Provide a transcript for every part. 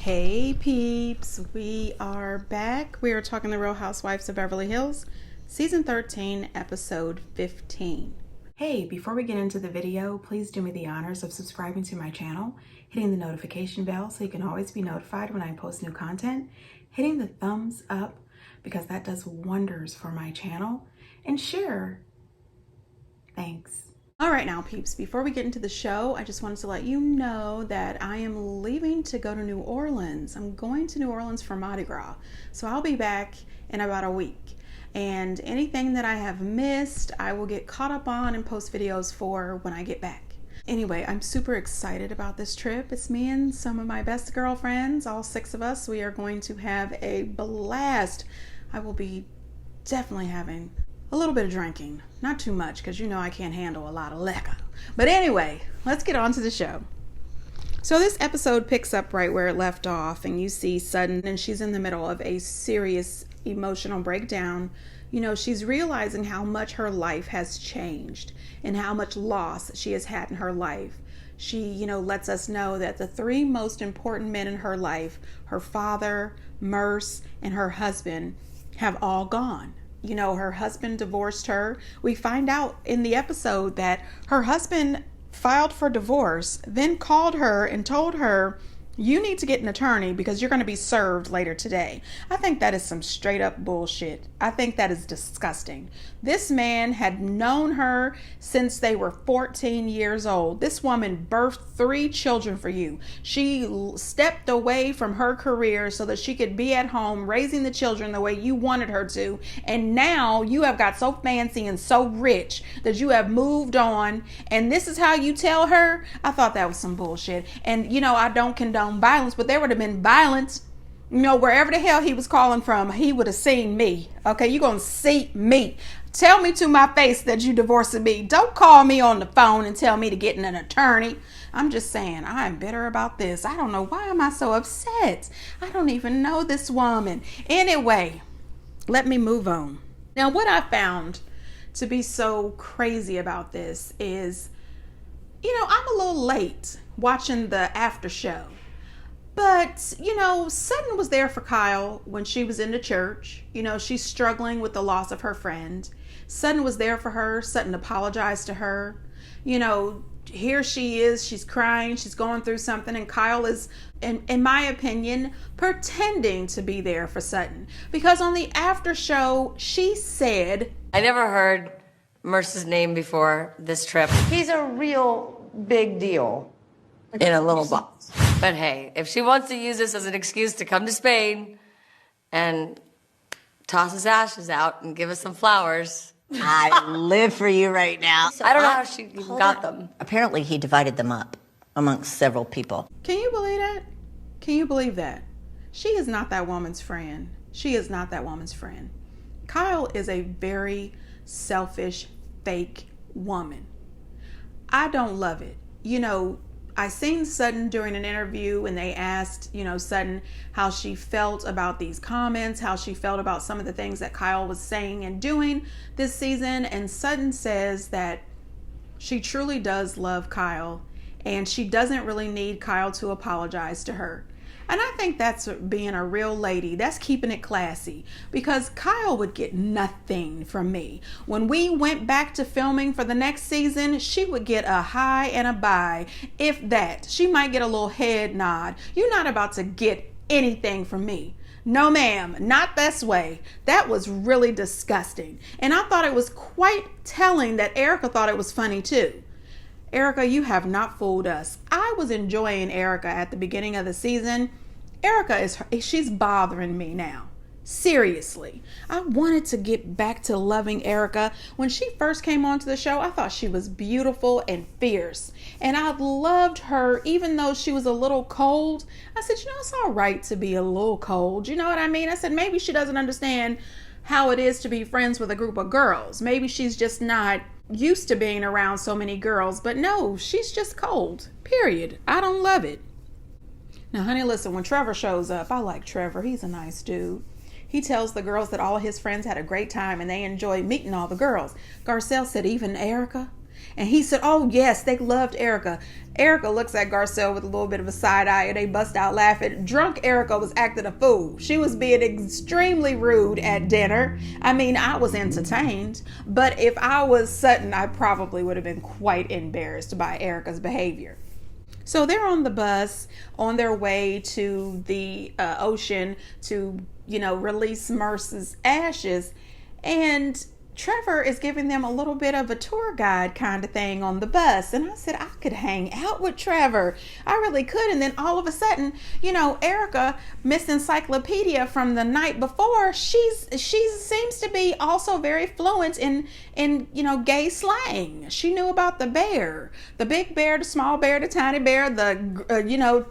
Hey peeps, we are back. We are talking The Real Housewives of Beverly Hills, season 13, episode 15. Hey, before we get into the video, please do me the honors of subscribing to my channel, hitting the notification bell so you can always be notified when I post new content, hitting the thumbs up because that does wonders for my channel, and share. Thanks. All right now peeps, before we get into the show, I just wanted to let you know that I am leaving to go to New Orleans. I'm going to New Orleans for Mardi Gras. So I'll be back in about a week. And anything that I have missed, I will get caught up on and post videos for when I get back. Anyway, I'm super excited about this trip. It's me and some of my best girlfriends, all 6 of us. We are going to have a blast. I will be definitely having a little bit of drinking, not too much because you know I can't handle a lot of liquor. But anyway, let's get on to the show. So this episode picks up right where it left off, and you see Sutton, and she's in the middle of a serious emotional breakdown. You know, she's realizing how much her life has changed and how much loss she has had in her life. She, lets us know that the 3 most important men in her life, her father, Merce, and her husband, have all gone. Her husband divorced her. We find out in the episode that her husband filed for divorce, then called her and told her, you need to get an attorney because you're going to be served later today. I think that is some straight up bullshit. I think that is disgusting. This man had known her since they were 14 years old. This woman birthed 3 children for you. She stepped away from her career so that she could be at home raising the children the way you wanted her to. And now you have got so fancy and so rich that you have moved on. And this is how you tell her? I thought that was some bullshit. And I don't condone violence, but there would have been violence, wherever the hell he was calling from. He would have seen me. Okay, you're gonna see me. Tell me to my face that you divorcing me. Don't call me on the phone and tell me to get an attorney. I'm just saying, I'm bitter about this. I don't know, why am I so upset? I don't even know this woman. Anyway, let me move on. Now, what I found to be so crazy about this is, I'm a little late watching the after show. But, Sutton was there for Kyle when she was in the church. She's struggling with the loss of her friend. Sutton was there for her. Sutton apologized to her. Here she is. She's crying. She's going through something. And Kyle is, in my opinion, pretending to be there for Sutton. Because on the after show, she said, I never heard Merce's name before this trip. He's a real big deal. In a little box. But hey, if she wants to use this as an excuse to come to Spain and toss his ashes out and give us some flowers. I live for you right now. I don't know how she got them. Apparently he divided them up amongst several people. Can you believe that? Can you believe that? She is not that woman's friend. She is not that woman's friend. Kyle is a very selfish, fake woman. I don't love it. I seen Sutton during an interview and they asked, Sutton how she felt about these comments, how she felt about some of the things that Kyle was saying and doing this season. And Sutton says that she truly does love Kyle and she doesn't really need Kyle to apologize to her. And I think that's being a real lady. That's keeping it classy, because Kyle would get nothing from me. When we went back to filming for the next season, she would get a hi and a bye, if that. She might get a little head nod. You're not about to get anything from me. No, ma'am, not this way. That was really disgusting. And I thought it was quite telling that Erica thought it was funny too. Erica, you have not fooled us. I was enjoying Erica at the beginning of the season. Erica she's bothering me now. Seriously. I wanted to get back to loving Erica. When she first came onto the show, I thought she was beautiful and fierce. And I loved her even though she was a little cold. I said, it's all right to be a little cold. You know what I mean? I said, maybe she doesn't understand how it is to be friends with a group of girls. Maybe she's just not used to being around so many girls, but no, she's just cold, period. I don't love it. Now, honey, listen, when Trevor shows up, I like Trevor. He's a nice dude. He tells the girls that all his friends had a great time and they enjoyed meeting all the girls. Garcelle said, even Erica? And he said, oh, yes, they loved Erica. Erica looks at Garcelle with a little bit of a side eye, and they bust out laughing. Drunk Erica was acting a fool. She was being extremely rude at dinner. I mean, I was entertained, but if I was Sutton, I probably would have been quite embarrassed by Erica's behavior. So they're on the bus on their way to the ocean to, release Merce's ashes. And Trevor is giving them a little bit of a tour guide kind of thing on the bus. And I said, I could hang out with Trevor. I really could. And then all of a sudden, Erica, Miss Encyclopedia from the night before, she seems to be also very fluent in gay slang. She knew about the bear, the big bear, the small bear, the tiny bear, the,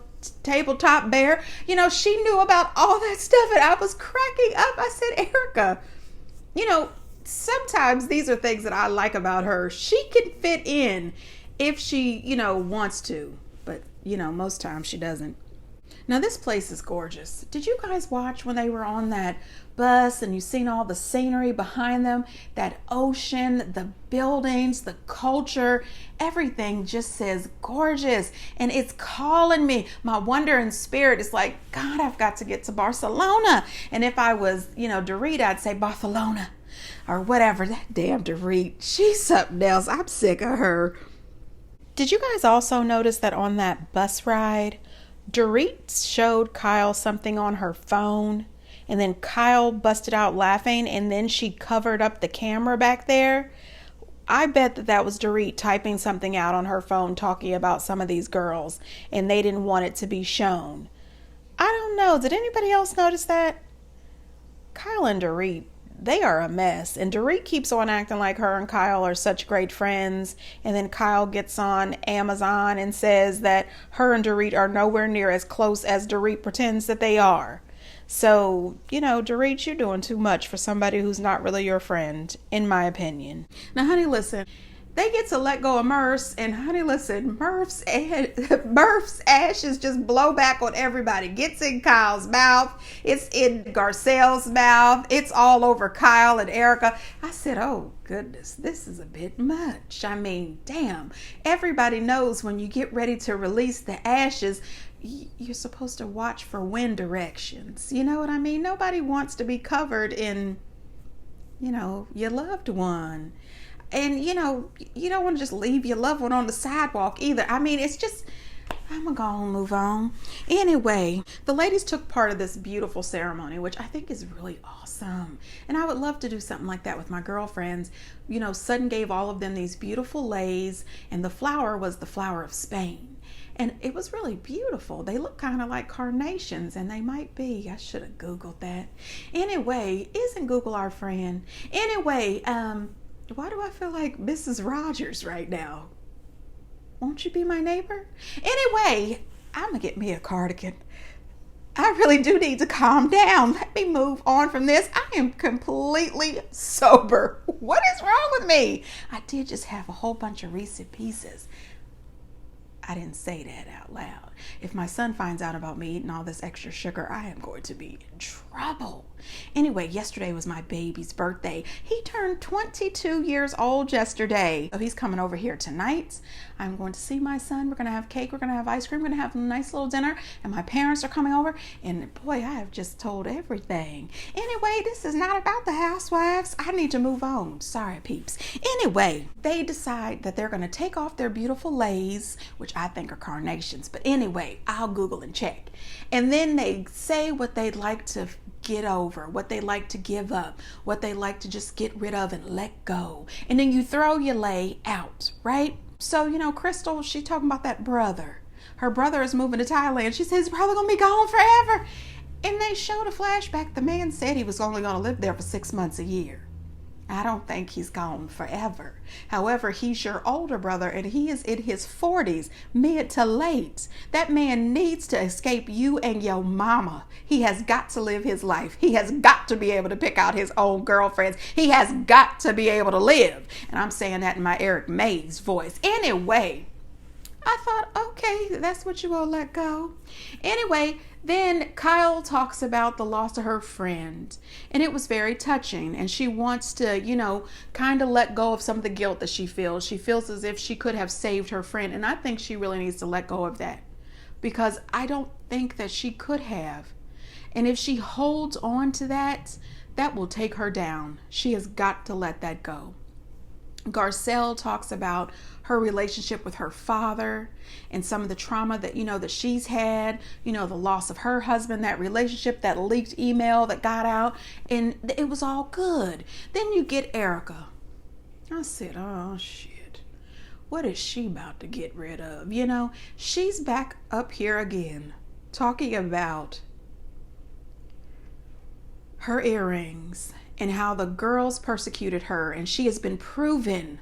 tabletop bear. She knew about all that stuff. And I was cracking up. I said, Erica, sometimes these are things that I like about her. She can fit in if she, wants to, but, most times she doesn't. Now, this place is gorgeous. Did you guys watch when they were on that bus and you seen all the scenery behind them? That ocean, the buildings, the culture, everything just says gorgeous. And it's calling me. My wandering spirit is like, God, I've got to get to Barcelona. And if I was, Dorit, I'd say Barcelona. Or whatever. That damn Dorit. She's something else. I'm sick of her. Did you guys also notice that on that bus ride, Dorit showed Kyle something on her phone, and then Kyle busted out laughing, and then she covered up the camera back there? I bet that was Dorit typing something out on her phone talking about some of these girls, and they didn't want it to be shown. I don't know. Did anybody else notice that? Kyle and Dorit, they are a mess. And Dorit keeps on acting like her and Kyle are such great friends. And then Kyle gets on Amazon and says that her and Dorit are nowhere near as close as Dorit pretends that they are. So, Dorit, you're doing too much for somebody who's not really your friend, in my opinion. Now, honey, listen. They get to let go of Murph's, and honey, listen, Murph's ashes just blow back on everybody. Gets in Kyle's mouth. It's in Garcelle's mouth. It's all over Kyle and Erica. I said, oh, goodness, this is a bit much. I mean, damn. Everybody knows when you get ready to release the ashes, you're supposed to watch for wind directions. You know what I mean? Nobody wants to be covered in, your loved one. And, you don't want to just leave your loved one on the sidewalk either. I mean, it's just, I'm going to go and move on. Anyway, the ladies took part of this beautiful ceremony, which I think is really awesome. And I would love to do something like that with my girlfriends. Sutton gave all of them these beautiful leis, and the flower was the flower of Spain. And it was really beautiful. They look kind of like carnations, and they might be. I should have Googled that. Anyway, isn't Google our friend? Anyway, why do I feel like Mrs. Rogers right now? Won't you be my neighbor? Anyway, I'm going to get me a cardigan. I really do need to calm down. Let me move on from this. I am completely sober. What is wrong with me? I did just have a whole bunch of Reese's Pieces. I didn't say that out loud. If my son finds out about me eating all this extra sugar, I am going to be in trouble. Anyway, yesterday was my baby's birthday. He turned 22 years old yesterday. So he's coming over here tonight. I'm going to see my son. We're going to have cake. We're going to have ice cream. We're going to have a nice little dinner. And my parents are coming over. And boy, I have just told everything. Anyway, this is not about the Housewives. I need to move on. Sorry, peeps. Anyway, they decide that they're going to take off their beautiful leis, which I think are carnations. But anyway, I'll Google and check. And then they say what they'd like to get over, what they like to give up, what they like to just get rid of and let go. And then you throw your lei out, right? So, Crystal, she talking about that brother. Her brother is moving to Thailand. She says his brother gonna be gone forever. And they showed a flashback. The man said he was only gonna live there for 6 months a year. I don't think he's gone forever. However, he's your older brother and he is in his 40s, mid to late. That man needs to escape you and your mama. He has got to live his life. He has got to be able to pick out his own girlfriends. He has got to be able to live. And I'm saying that in my Eric Mays voice. Anyway, I thought, okay, that's what you will let go. Anyway, then Kyle talks about the loss of her friend, and it was very touching. And she wants to, kind of let go of some of the guilt that she feels. She feels as if she could have saved her friend. And I think she really needs to let go of that, because I don't think that she could have. And if she holds on to that, that will take her down. She has got to let that go. Garcelle talks about her relationship with her father and some of the trauma that, that she's had, the loss of her husband, that relationship, that leaked email that got out, and it was all good. Then you get Erica. I said, oh shit, what is she about to get rid of? She's back up here again talking about her earrings and how the girls persecuted her, and she has been proven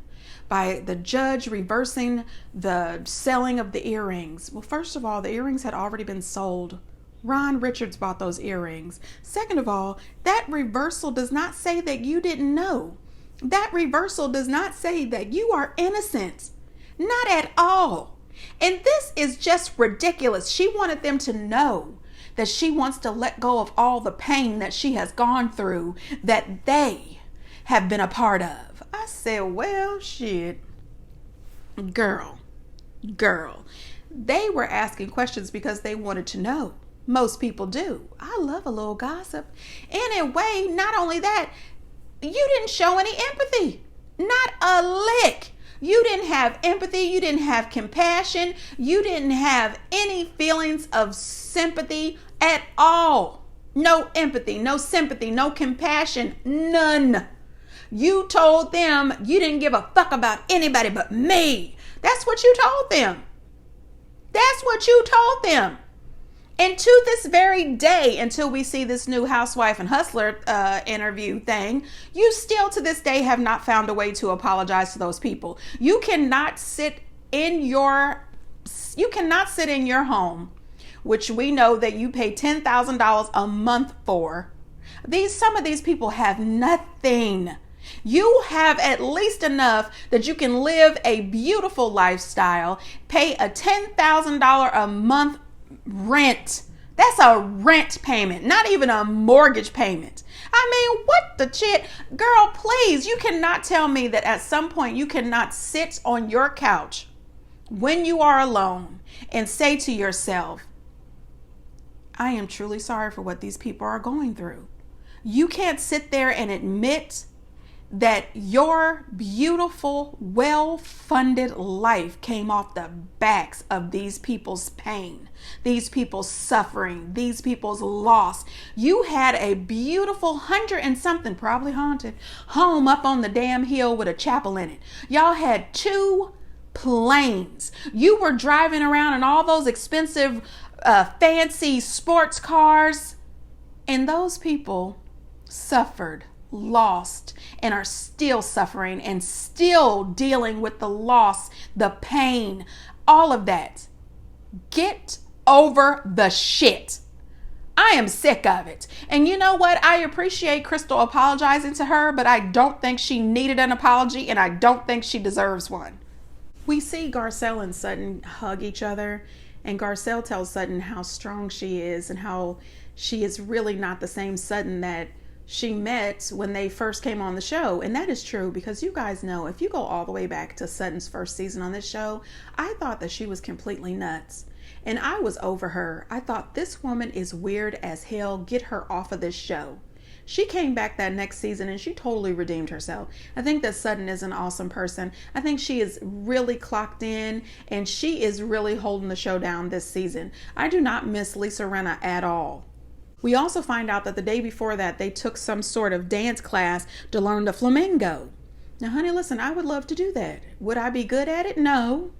by the judge reversing the selling of the earrings. Well, first of all, the earrings had already been sold. Ron Richards bought those earrings. Second of all, that reversal does not say that you didn't know. That reversal does not say that you are innocent. Not at all. And this is just ridiculous. She wanted them to know that she wants to let go of all the pain that she has gone through, that they have been a part of. I said, well, shit. Girl. They were asking questions because they wanted to know. Most people do. I love a little gossip. Anyway, not only that, you didn't show any empathy. Not a lick. You didn't have empathy. You didn't have compassion. You didn't have any feelings of sympathy at all. No empathy, no sympathy, no compassion, none. You told them you didn't give a fuck about anybody but me. That's what you told them. That's what you told them. And to this very day, until we see this new housewife and hustler interview thing, you still to this day have not found a way to apologize to those people. You cannot sit in your home, which we know that you pay $10,000 a month for. Some of these people have nothing. You have at least enough that you can live a beautiful lifestyle, pay a $10,000 a month rent. That's a rent payment, not even a mortgage payment. I mean, what the shit? Girl, please, you cannot tell me that at some point you cannot sit on your couch when you are alone and say to yourself, I am truly sorry for what these people are going through. You can't sit there and admit that your beautiful, well-funded life came off the backs of these people's pain, these people's suffering, these people's loss. You had a beautiful 100-and-something, probably haunted, home up on the damn hill with a chapel in it. Y'all had 2 planes. You were driving around in all those expensive, fancy sports cars, and those people suffered, lost, and are still suffering and still dealing with the loss, the pain, all of that. Get over the shit. I am sick of it. And you know what? I appreciate Crystal apologizing to her, but I don't think she needed an apology, and I don't think she deserves one. We see Garcelle and Sutton hug each other, and Garcelle tells Sutton how strong she is and how she is really not the same Sutton that she met when they first came on the show. And that is true, because you guys know, if you go all the way back to Sutton's first season on this show, I thought that she was completely nuts. And I was over her. I thought, this woman is weird as hell. Get her off of this show. She came back that next season and she totally redeemed herself. I think that Sutton is an awesome person. I think she is really clocked in, and she is really holding the show down this season. I do not miss Lisa Rinna at all. We also find out that the day before that, they took some sort of dance class to learn the flamenco. Now, honey, listen, I would love to do that. Would I be good at it? No,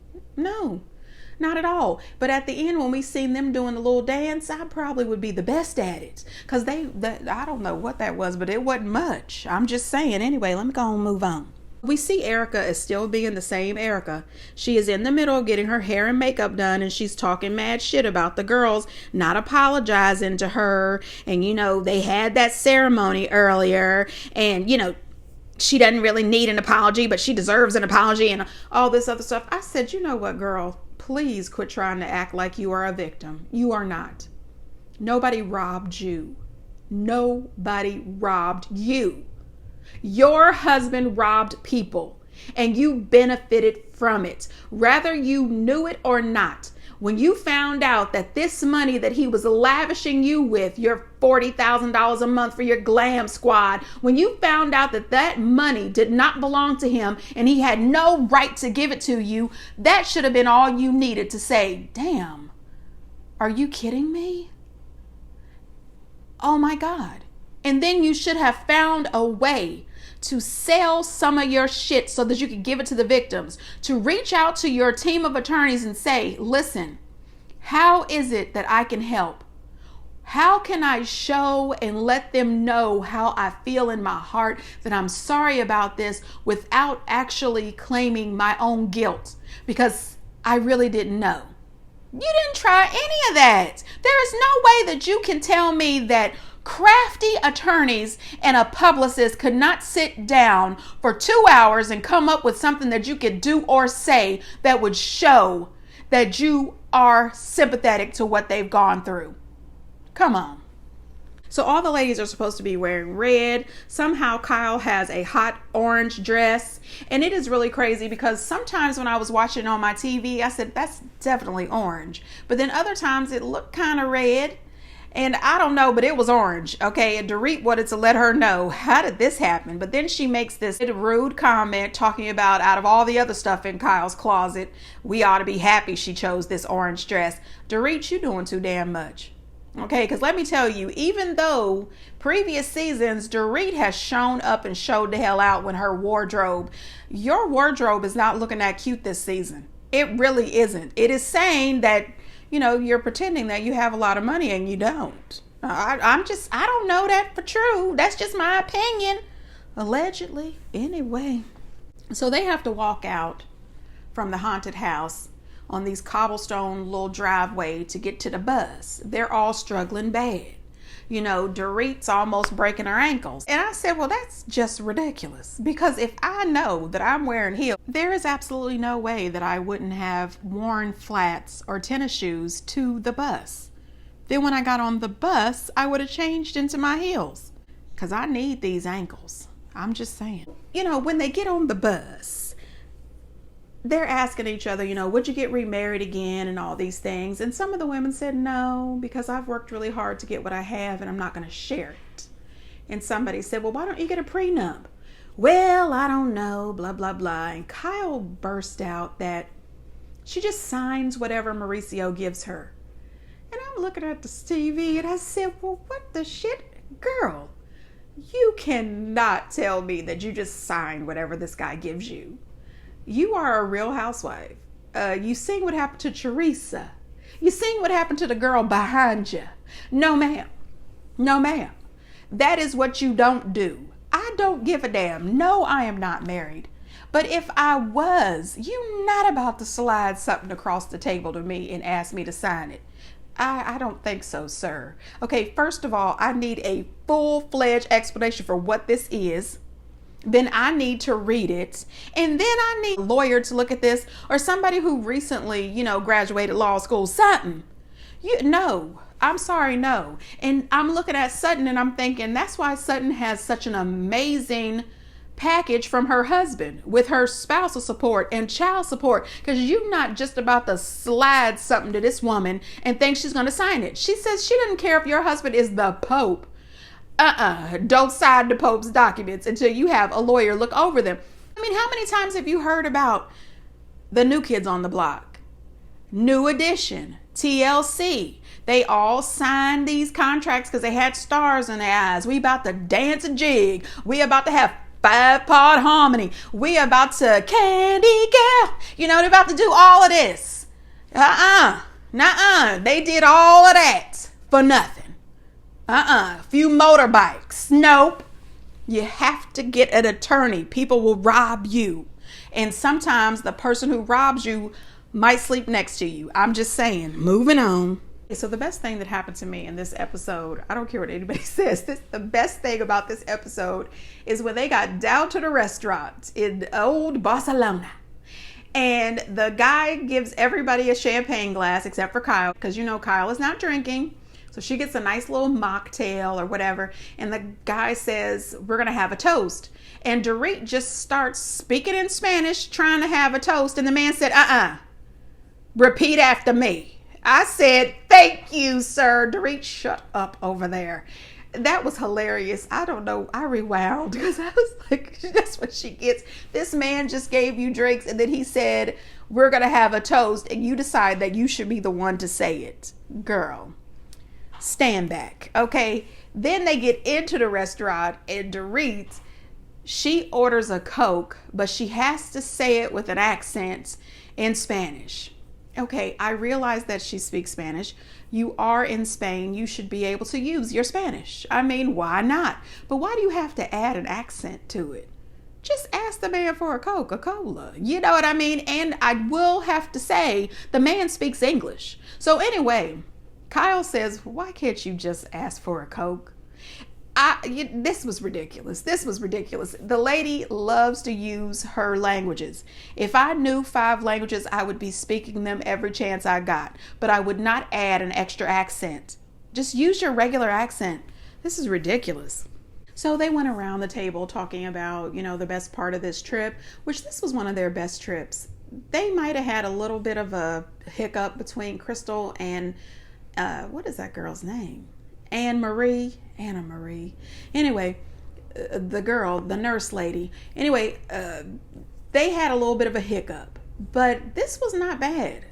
not at all. But at the end, when we seen them doing the little dance, I probably would be the best at it. Because I don't know what that was, but it wasn't much. I'm just saying. Anyway, let me go and move on. We see Erica is still being the same Erica. She is in the middle getting her hair and makeup done, and she's talking mad shit about the girls not apologizing to her. And, they had that ceremony earlier, and, she doesn't really need an apology, but she deserves an apology and all this other stuff. I said, you know what, girl? please quit trying to act like you are a victim. You are not. Nobody robbed you. Nobody robbed you. Your husband robbed people and you benefited from it, whether you knew it or not. When you found out that this money that he was lavishing you with, your $40,000 a month for your glam squad, when you found out that that money did not belong to him and he had no right to give it to you, that should have been all you needed to say, damn, are you kidding me? Oh my God. And then you should have found a way to sell some of your shit so that you could give it to the victims, to reach out to your team of attorneys and say, listen, how is it that I can help? How can I show and let them know how I feel in my heart that I'm sorry about this without actually claiming my own guilt? Because I really didn't know. You didn't try any of that. There is no way that you can tell me that crafty attorneys and a publicist could not sit down for 2 hours and come up with something that you could do or say that would show that you are sympathetic to what they've gone through. Come on. So all the ladies are supposed to be wearing red. Somehow Kyle has a hot orange dress. And it is really crazy because sometimes when I was watching on my TV, I said, that's definitely orange. But then other times it looked kind of red. And I don't know, but it was orange. Okay, and Dorit wanted to let her know, how did this happen? But then she makes this rude comment talking about, out of all the other stuff in Kyle's closet, we ought to be happy she chose this orange dress. Dorit, you doing too damn much. Okay, because let me tell you, even though previous seasons, Dorit has shown up and showed the hell out when her wardrobe, your wardrobe is not looking that cute this season. It really isn't. It is saying that, you know, you're pretending that you have a lot of money and you don't. I don't know that for true. That's just my opinion. Allegedly. Anyway. So they have to walk out from the haunted house on these cobblestone little driveway to get to the bus. They're all struggling bad. You know, Dorit's almost breaking her ankles. And I said, well, that's just ridiculous. Because if I know that I'm wearing heels, there is absolutely no way that I wouldn't have worn flats or tennis shoes to the bus. Then when I got on the bus, I would have changed into my heels. Because I need these ankles. I'm just saying. You know, when they get on the bus, they're asking each other, you know, would you get remarried again and all these things? And some of the women said no, because I've worked really hard to get what I have and I'm not going to share it. And somebody said, well, why don't you get a prenup? Well, I don't know, blah, blah, blah. And Kyle burst out that she just signs whatever Mauricio gives her. And I'm looking at the TV and I said, well, what the shit? Girl, you cannot tell me that you just signed whatever this guy gives you. You are a real housewife. You seen what happened to Teresa. You seen what happened to the girl behind you. No, ma'am. No, ma'am. That is what you don't do. I don't give a damn. No, I am not married. But if I was, you're not about to slide something across the table to me and ask me to sign it. I don't think so, sir. Okay, first of all, I need a full-fledged explanation for what this is. Then I need to read it. And then I need a lawyer to look at this, or somebody who recently, you know, graduated law school, something. No, I'm sorry, no. And I'm looking at Sutton and I'm thinking that's why Sutton has such an amazing package from her husband with her spousal support and child support, because you're not just about to slide something to this woman and think she's going to sign it. She says she doesn't care if your husband is the Pope. Don't sign the Pope's documents until you have a lawyer look over them. I mean, how many times have you heard about the New Kids on the Block, New Edition, TLC? They all signed these contracts because they had stars in their eyes. We about to dance a jig. We about to have 5-part harmony. We about to Candy Girl. You know, they're about to do all of this. Nuh-uh. They did all of that for nothing. A few motorbikes. Nope. You have to get an attorney. People will rob you. And sometimes the person who robs you might sleep next to you. I'm just saying. Moving on. So the best thing that happened to me in this episode, I don't care what anybody says, the best thing about this episode is when they got down to the restaurant in old Barcelona. And the guy gives everybody a champagne glass except for Kyle, because you know Kyle is not drinking. So she gets a nice little mocktail or whatever. And the guy says, we're going to have a toast. And Dorit just starts speaking in Spanish, trying to have a toast. And the man said, repeat after me. I said, thank you, sir. Dorit, shut up over there. That was hilarious. I don't know. I rewound because I was like, that's what she gets. This man just gave you drinks and then he said, we're going to have a toast, and you decide that you should be the one to say it. Girl, stand back. Okay. Then they get into the restaurant and Dorit, she orders a Coke, but she has to say it with an accent in Spanish. Okay, I realize that she speaks Spanish. You are in Spain. You should be able to use your Spanish. I mean, why not? But why do you have to add an accent to it? Just ask the man for a Coca-Cola. You know what I mean? And I will have to say, the man speaks English. So anyway, Kyle says, why can't you just ask for a Coke? This was ridiculous. This was ridiculous. The lady loves to use her languages. If I knew 5 languages, I would be speaking them every chance I got. But I would not add an extra accent. Just use your regular accent. This is ridiculous. So they went around the table talking about, the best part of this trip, which this was one of their best trips. They might have had a little bit of a hiccup between Crystal and, what is that girl's name? Anna Marie. Anyway, the girl, the nurse lady. Anyway, they had a little bit of a hiccup, but this was not bad.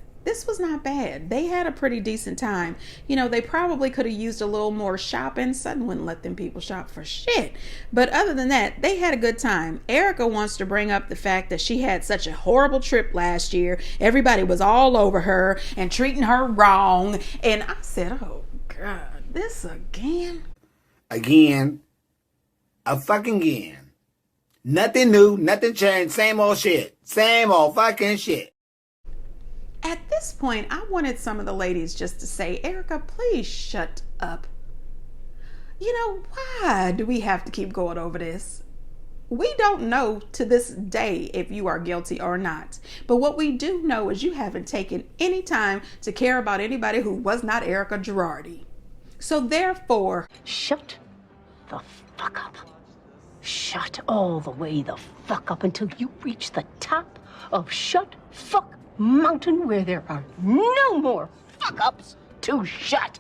They had a pretty decent time. They probably could have used a little more shopping. Sutton wouldn't let them people shop for shit. But other than that, they had a good time. Erica wants to bring up the fact that she had such a horrible trip last year. Everybody was all over her and treating her wrong. And I said, oh God, this again? Again. A fucking again. Nothing new, nothing changed, same old shit. Same old fucking shit. At this point, I wanted some of the ladies just to say, Erica, please shut up. Why do we have to keep going over this? We don't know to this day if you are guilty or not. But what we do know is you haven't taken any time to care about anybody who was not Erica Girardi. So therefore, shut the fuck up. Shut all the way the fuck up until you reach the top of Shut Fuck Mountain, where there are no more fuck ups to shut.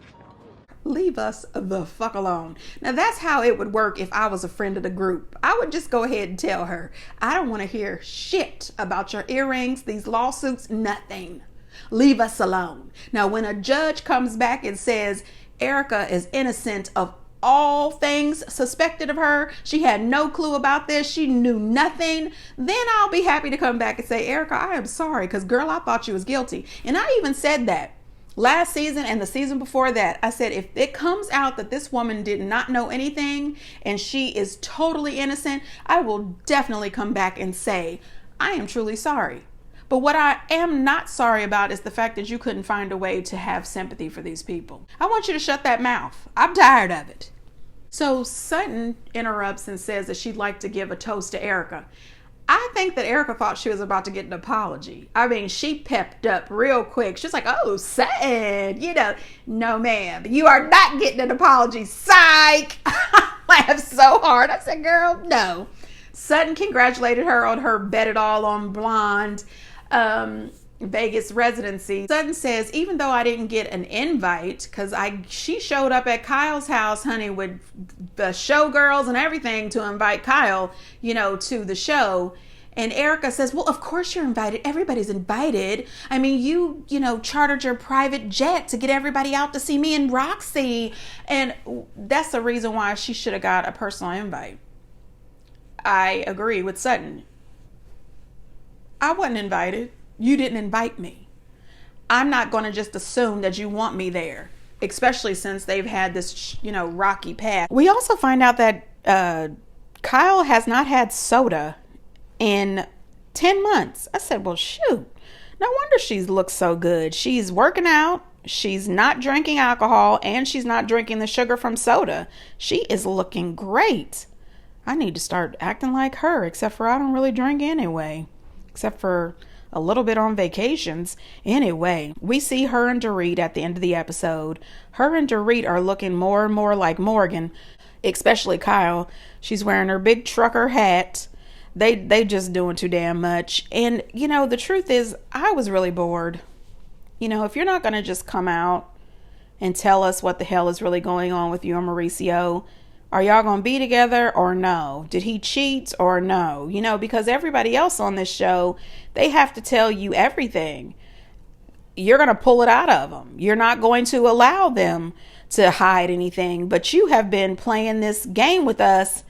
Leave us the fuck alone. Now that's how it would work if I was a friend of the group. I would just go ahead and tell her, I don't want to hear shit about your earrings, these lawsuits, nothing. Leave us alone. Now when a judge comes back and says Erica is innocent of all things suspected of her, she had no clue about this, she knew nothing, then I'll be happy to come back and say, Erica, I am sorry, because girl, I thought you was guilty. And I even said that last season and the season before that. I said, if it comes out that this woman did not know anything and she is totally innocent, I will definitely come back and say, I am truly sorry. But what I am not sorry about is the fact that you couldn't find a way to have sympathy for these people. I want you to shut that mouth. I'm tired of it. So Sutton interrupts and says that she'd like to give a toast to Erica. I think that Erica thought she was about to get an apology. I mean, she pepped up real quick. She's like, oh, Sutton, no, ma'am, you are not getting an apology. Psych. I laughed so hard. I said, girl, no. Sutton congratulated her on her Bet It All on Blonde Vegas residency. Sutton says, even though I didn't get an invite, because she showed up at Kyle's house, honey, with the showgirls and everything to invite Kyle, to the show. And Erica says, well, of course you're invited. Everybody's invited. I mean, you chartered your private jet to get everybody out to see me and Roxy. And that's the reason why she should have got a personal invite. I agree with Sutton. I wasn't invited. You didn't invite me. I'm not going to just assume that you want me there, especially since they've had this, rocky path. We also find out that Kyle has not had soda in 10 months. I said, well, shoot. No wonder she looks so good. She's working out. She's not drinking alcohol, and she's not drinking the sugar from soda. She is looking great. I need to start acting like her, except for I don't really drink anyway. Except for a little bit on vacations. Anyway, we see her and Dorit at the end of the episode. Her and Dorit are looking more and more like Morgan, especially Kyle. She's wearing her big trucker hat. They just doing too damn much. And, you know, the truth is, I was really bored. You know, if you're not going to just come out and tell us what the hell is really going on with you and Mauricio, are y'all going to be together or no? Did he cheat or no? You know, because everybody else on this show, they have to tell you everything. You're going to pull it out of them. You're not going to allow them to hide anything. But you have been playing this game with us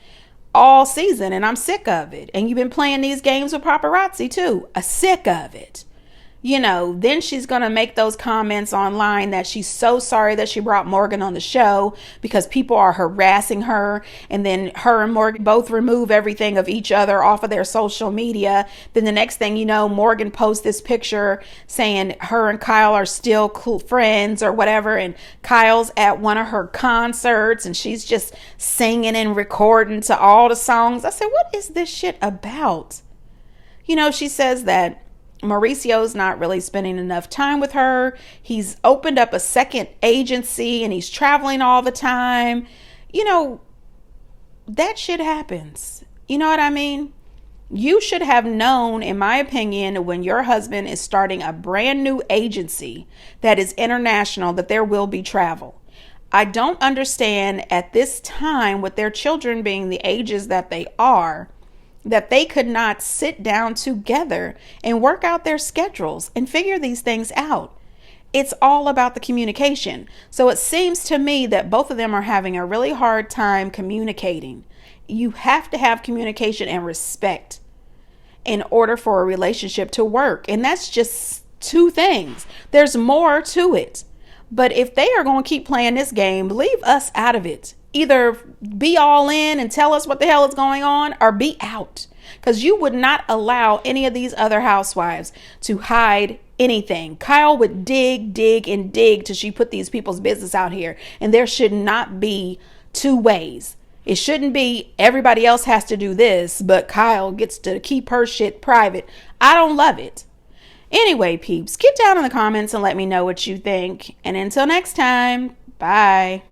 all season, and I'm sick of it. And you've been playing these games with paparazzi too. I'm sick of it. You know, then she's going to make those comments online that she's so sorry that she brought Morgan on the show because people are harassing her. And then her and Morgan both remove everything of each other off of their social media. Then the next thing you know, Morgan posts this picture saying her and Kyle are still cool friends or whatever. And Kyle's at one of her concerts and she's just singing and recording to all the songs. I said, what is this shit about? You know, she says that Mauricio's not really spending enough time with her. He's opened up a second agency and he's traveling all the time. You know, that shit happens. You know what I mean? You should have known, in my opinion, when your husband is starting a brand new agency that is international, that there will be travel. I don't understand at this time, with their children being the ages that they are, that they could not sit down together and work out their schedules and figure these things out. It's all about the communication. So it seems to me that both of them are having a really hard time communicating. You have to have communication and respect in order for a relationship to work. And that's just two things. There's more to it. But if they are going to keep playing this game, leave us out of it. Either be all in and tell us what the hell is going on or be out. Because you would not allow any of these other housewives to hide anything. Kyle would dig till she put these people's business out here. And there should not be two ways. It shouldn't be everybody else has to do this, but Kyle gets to keep her shit private. I don't love it. Anyway, peeps, get down in the comments and let me know what you think. And until next time, bye.